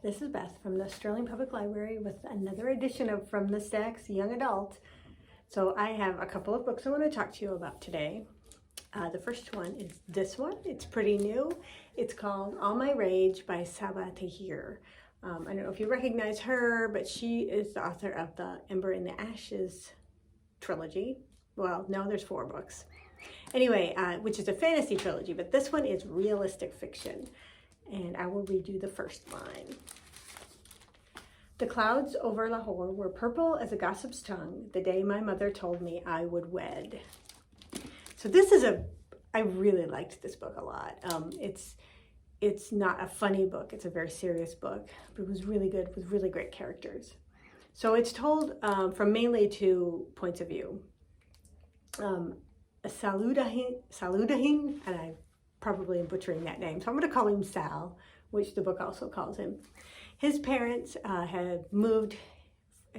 This is Beth from the Sterling Public Library with another edition of From the Stacks Young Adult. So I have a couple of books I want to talk to you about today. The first one is this one. It's pretty new. It's called All My Rage by Sabaa Tahir. I don't know if you recognize her, but she is the author of the Ember in the Ashes trilogy. Well, no, there's 4 books. Anyway, which is a fantasy trilogy, but this one is realistic fiction. And I will read you the first line. The clouds over Lahore were purple as a gossip's tongue the day my mother told me I would wed. So this is I really liked this book a lot. It's not a funny book. It's a very serious book, but it was really good with really great characters. So it's told from mainly 2 points of view. Saludahin, and I probably am butchering that name, so I'm going to call him Sal, which the book also calls him. His parents have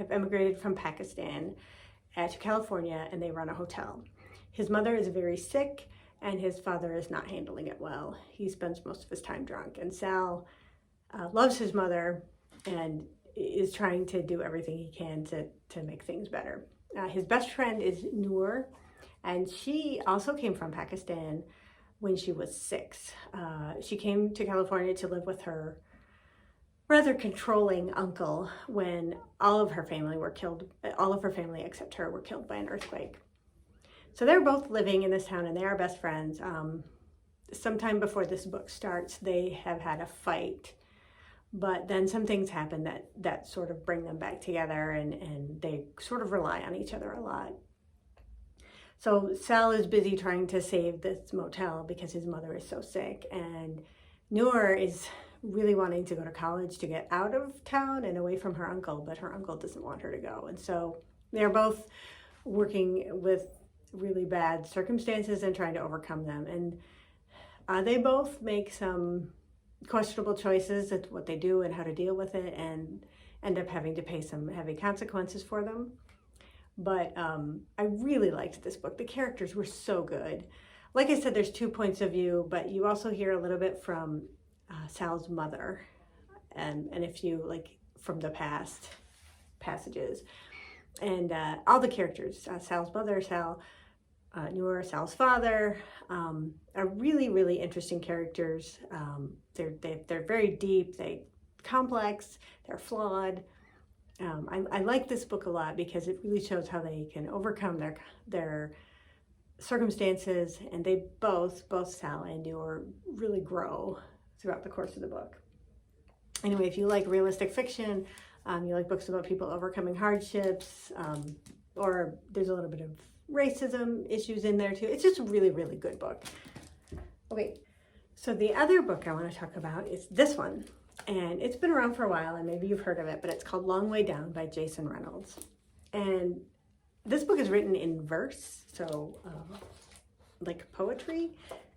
emigrated from Pakistan to California, and they run a hotel. His mother is very sick, and his father is not handling it well. He spends most of his time drunk, and Sal loves his mother and is trying to do everything he can to make things better. His best friend is Noor, and she also came from Pakistan when she was 6. She came to California to live with her rather controlling uncle when all of her family were killed. All of her family except her were killed by an earthquake. So they're both living in this town and they are best friends. Sometime before this book starts, they have had a fight, but then some things happen that sort of bring them back together, and they sort of rely on each other a lot. So Sal is busy trying to save this motel because his mother is so sick, and Noor is really wanting to go to college to get out of town and away from her uncle, but her uncle doesn't want her to go. And so they're both working with really bad circumstances and trying to overcome them. And they both make some questionable choices at what they do and how to deal with it, and end up having to pay some heavy consequences for them. But I really liked this book. The characters were so good. Like I said, there's 2 points of view, but you also hear a little bit from Sal's mother, and if you like from the past passages. And all the characters, Sal's mother, Noor, Sal's father, are really, really interesting characters. They're very deep, they complex, they're flawed. I like this book a lot because it really shows how they can overcome their circumstances, and they both Sal and Noor really grow throughout the course of the book. Anyway, if you like realistic fiction, you like books about people overcoming hardships, or there's a little bit of racism issues in there too. It's just a really, really good book. Okay, so the other book I want to talk about is this one. And it's been around for a while, and maybe you've heard of it, but it's called Long Way Down by Reynolds. And this book is written in verse, so like poetry.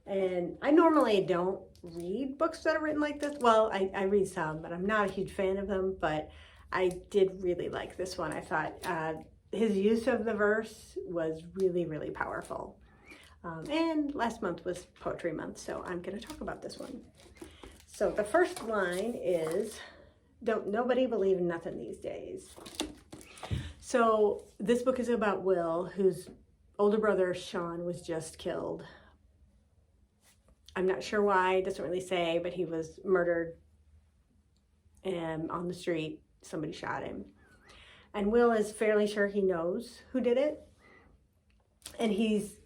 And I normally don't read books that are written like this. Well, I read some, but I'm not a huge fan of them. But I did really like this one. I thought his use of the verse was really, really powerful. And last month was Poetry Month, so I'm going to talk about this one. So the first line is, "Don't nobody believe in nothing these days." So this book is about Will, whose older brother Sean was just killed. I'm not sure why, it doesn't really say, but he was murdered and on the street. Somebody shot him. And Will is fairly sure he knows who did it. And his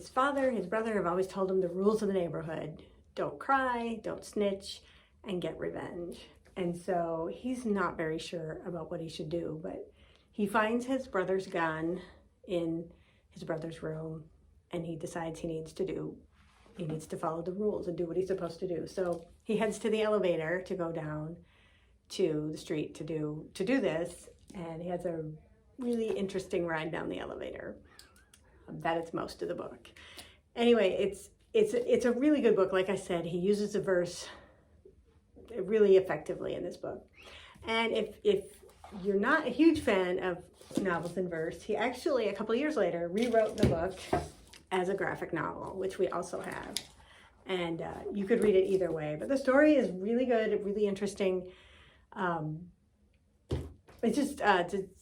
father, his brother have always told him the rules of the neighborhood. Don't cry, don't snitch, and get revenge. And so he's not very sure about what he should do, but he finds his brother's gun in his brother's room, and he decides he needs to follow the rules and do what he's supposed to do. So he heads to the elevator to go down to the street to do this, and he has a really interesting ride down the elevator. That is most of the book. Anyway, it's a really good book. Like I said, he uses the verse really effectively in this book. And if you're not a huge fan of novels in verse, he actually, a couple years later, rewrote the book as a graphic novel, which we also have. And you could read it either way. But the story is really good, really interesting. It's just,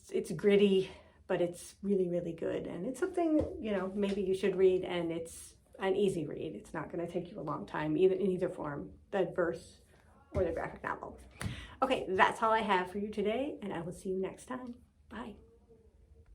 it's gritty, but it's really, really good. And it's something, you know, maybe you should read, and it's an easy read. It's not going to take you a long time, either in either form, the verse or the graphic novel. Okay, that's all I have for you today, and I will see you next time. Bye.